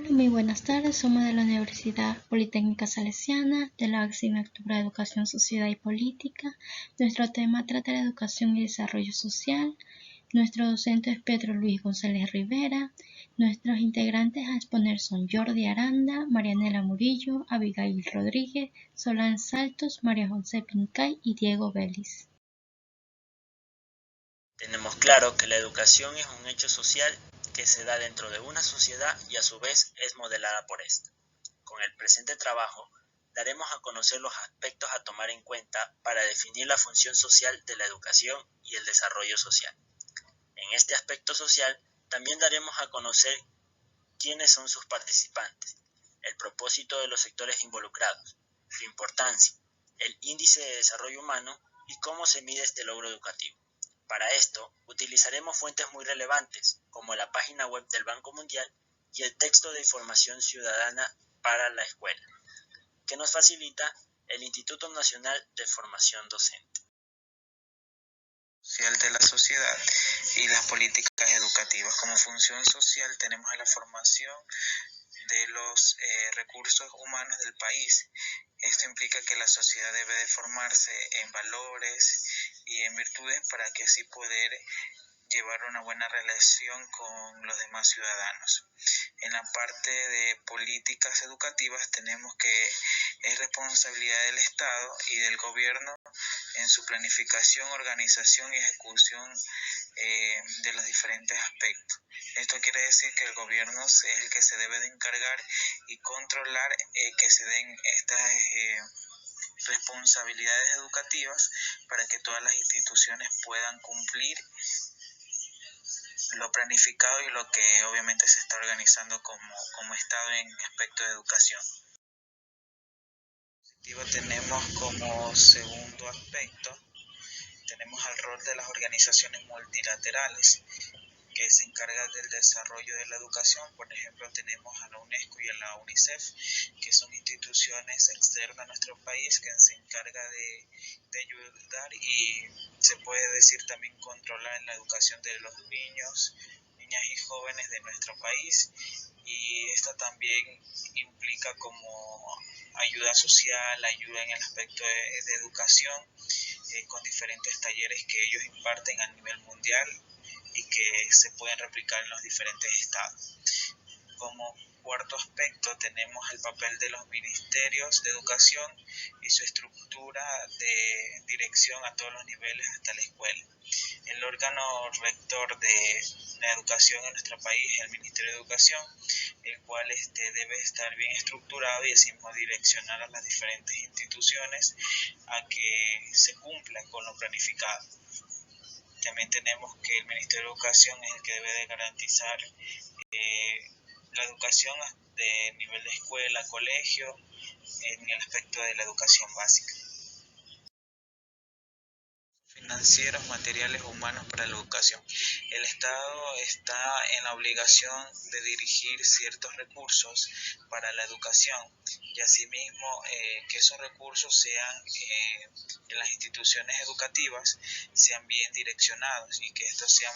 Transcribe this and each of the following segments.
Muy buenas tardes, somos de la Universidad Politécnica Salesiana, de la asignatura de Educación, Sociedad y Política. Nuestro tema trata de educación y desarrollo social. Nuestro docente es Pedro Luis González Rivera. Nuestros integrantes a exponer son Jordi Aranda, Marianela Murillo, Abigail Rodríguez, Solán Saltos, María José Pincay y Diego Vélez. Tenemos claro que la educación es un hecho social que se da dentro de una sociedad y a su vez es modelada por esta. Con el presente trabajo, daremos a conocer los aspectos a tomar en cuenta para definir la función social de la educación y el desarrollo social. En este aspecto social, también daremos a conocer quiénes son sus participantes, el propósito de los sectores involucrados, su importancia, el índice de desarrollo humano y cómo se mide este logro educativo. Para esto, utilizaremos fuentes muy relevantes, como la página web del Banco Mundial y el texto de información ciudadana para la escuela, que nos facilita el Instituto Nacional de Formación Docente. Social de la sociedad y las políticas educativas. Como función social tenemos la formación de los recursos humanos del país. Esto implica que la sociedad debe de formarse en valores y en virtudes para que así poder llevar una buena relación con los demás ciudadanos. En la parte de políticas educativas tenemos que es responsabilidad del Estado y del gobierno en su planificación, organización y ejecución de los diferentes aspectos. Esto quiere decir que el gobierno es el que se debe de encargar y controlar que se den estas responsabilidades educativas para que todas las instituciones puedan cumplir lo planificado y lo que obviamente se está organizando como Estado en aspecto de educación. Tenemos como segundo aspecto, tenemos el rol de las organizaciones multilaterales que se encargan del desarrollo de la educación. Por ejemplo, tenemos a la UNESCO y a la UNICEF, que son instituciones externas a nuestro país que se encargan de ayudar y se puede decir también controlar la educación de los niños, niñas y jóvenes de nuestro país. Y esto también implica como ayuda social, ayuda en el aspecto de educación, con diferentes talleres que ellos imparten a nivel mundial y que se pueden replicar en los diferentes estados. Como cuarto aspecto tenemos el papel de los ministerios de educación y su estructura de dirección a todos los niveles hasta la escuela. El órgano rector de la educación en nuestro país es el Ministerio de Educación, el cual debe estar bien estructurado y así mismo direccionar a las diferentes instituciones a que se cumplan con lo planificado. También tenemos que el Ministerio de Educación es el que debe de garantizar la educación de nivel de escuela, colegio, en el aspecto de la educación básica. Financieros, materiales, humanos para la educación. El Estado está en la obligación de dirigir ciertos recursos para la educación y asimismo que esos recursos sean en las instituciones educativas sean bien direccionados y que estos sean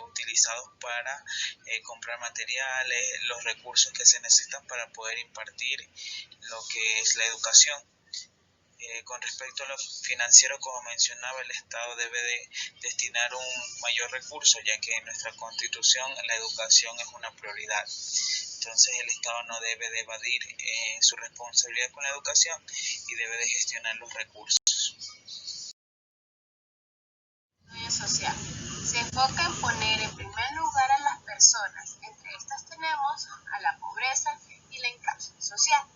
utilizados para comprar materiales, los recursos que se necesitan para poder impartir lo que es la educación. Con respecto a lo financiero, como mencionaba, el Estado debe de destinar un mayor recurso, ya que en nuestra Constitución la educación es una prioridad. Entonces el Estado no debe de evadir su responsabilidad con la educación y debe de gestionar los recursos. Social. Se enfoca en poner en primer lugar a las personas. Entre estas tenemos a la pobreza y la inclusión social.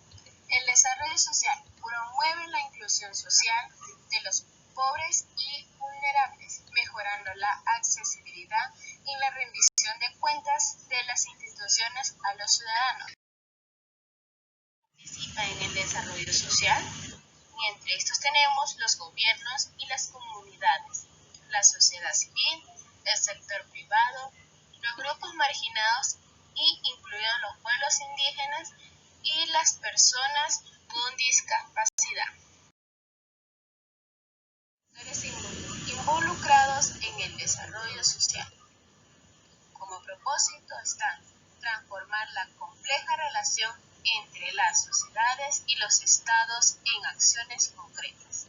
El desarrollo social promueve la inclusión social de los pobres y vulnerables, mejorando la accesibilidad y la rendición de cuentas de las instituciones a los ciudadanos. Participa en el desarrollo social, y entre estos tenemos los gobiernos y las comunidades, la sociedad civil, el sector privado, los grupos marginados y incluidos los pueblos indígenas y las personas con discapacidad. Involucrados en el desarrollo social. Como propósito están transformar la compleja relación entre las sociedades y los estados en acciones concretas,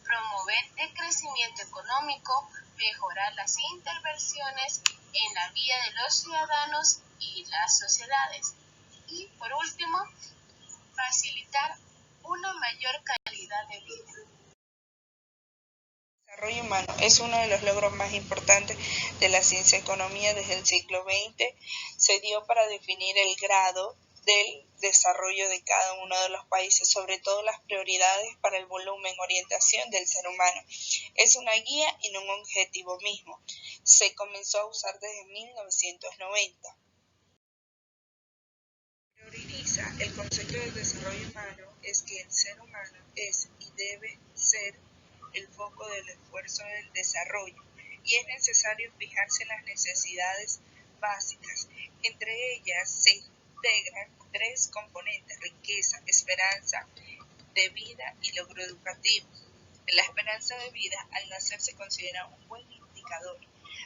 promover el crecimiento económico, mejorar las intervenciones en la vida de los ciudadanos y las sociedades y, por último, facilitar una mayor calidad de vida. El desarrollo humano es uno de los logros más importantes de la ciencia economía desde el siglo XX. Se dio para definir el grado del desarrollo de cada uno de los países, sobre todo las prioridades para el volumen, orientación del ser humano. Es una guía y no un objetivo mismo. Se comenzó a usar desde 1990. Prioriza el concepto del desarrollo humano es que el ser humano es y debe ser el foco del esfuerzo del desarrollo y es necesario fijarse en las necesidades básicas. Entre ellas se integran tres componentes: riqueza, esperanza de vida y logro educativo. La esperanza de vida al nacer se considera un buen indicador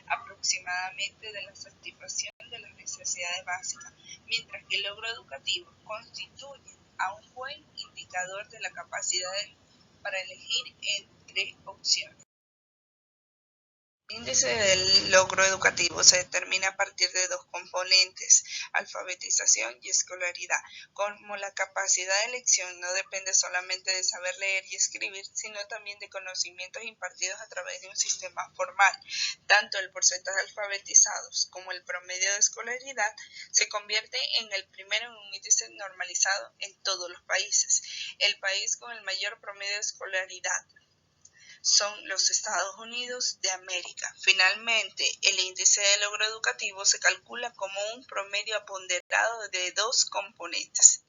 aproximadamente de la satisfacción de las necesidades básicas, mientras que el logro educativo constituye a un buen indicador de la capacidad para elegir entre opciones. El índice del logro educativo se determina a partir de dos componentes: alfabetización y escolaridad. Como la capacidad de elección no depende solamente de saber leer y escribir, sino también de conocimientos impartidos a través de un sistema formal. Tanto el porcentaje de alfabetizados como el promedio de escolaridad se convierte en el primero en un índice normalizado en todos los países. El país con el mayor promedio de escolaridad son los Estados Unidos de América. Finalmente, el índice de logro educativo se calcula como un promedio ponderado de dos componentes.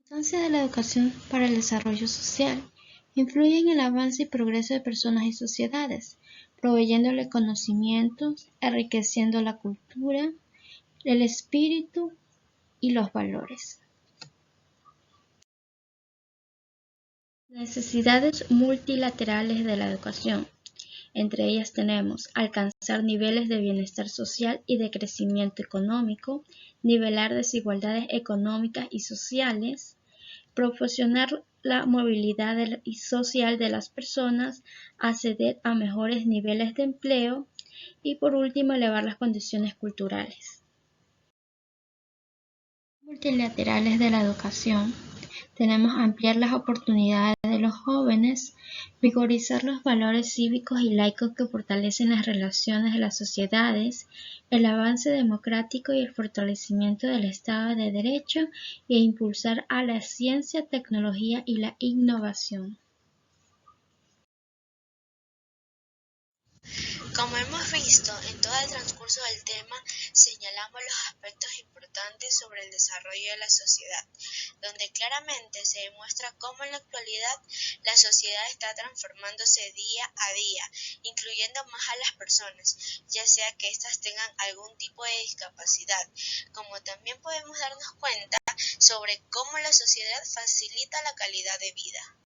La importancia de la educación para el desarrollo social influye en el avance y progreso de personas y sociedades, proveyéndole conocimientos, enriqueciendo la cultura, el espíritu y los valores. Necesidades multilaterales de la educación. Entre ellas tenemos alcanzar niveles de bienestar social y de crecimiento económico, nivelar desigualdades económicas y sociales, proporcionar la movilidad social de las personas, acceder a mejores niveles de empleo y, por último, elevar las condiciones culturales. Multilaterales de la educación. Tenemos ampliar las oportunidades de los jóvenes, vigorizar los valores cívicos y laicos que fortalecen las relaciones de las sociedades, el avance democrático y el fortalecimiento del Estado de Derecho e impulsar a la ciencia, tecnología y la innovación. Como hemos visto, en todo el transcurso del tema señalamos los aspectos importantes sobre el desarrollo de la sociedad, donde claramente se demuestra cómo en la actualidad la sociedad está transformándose día a día, incluyendo más a las personas, ya sea que éstas tengan algún tipo de discapacidad, como también podemos darnos cuenta sobre cómo la sociedad facilita la calidad de vida.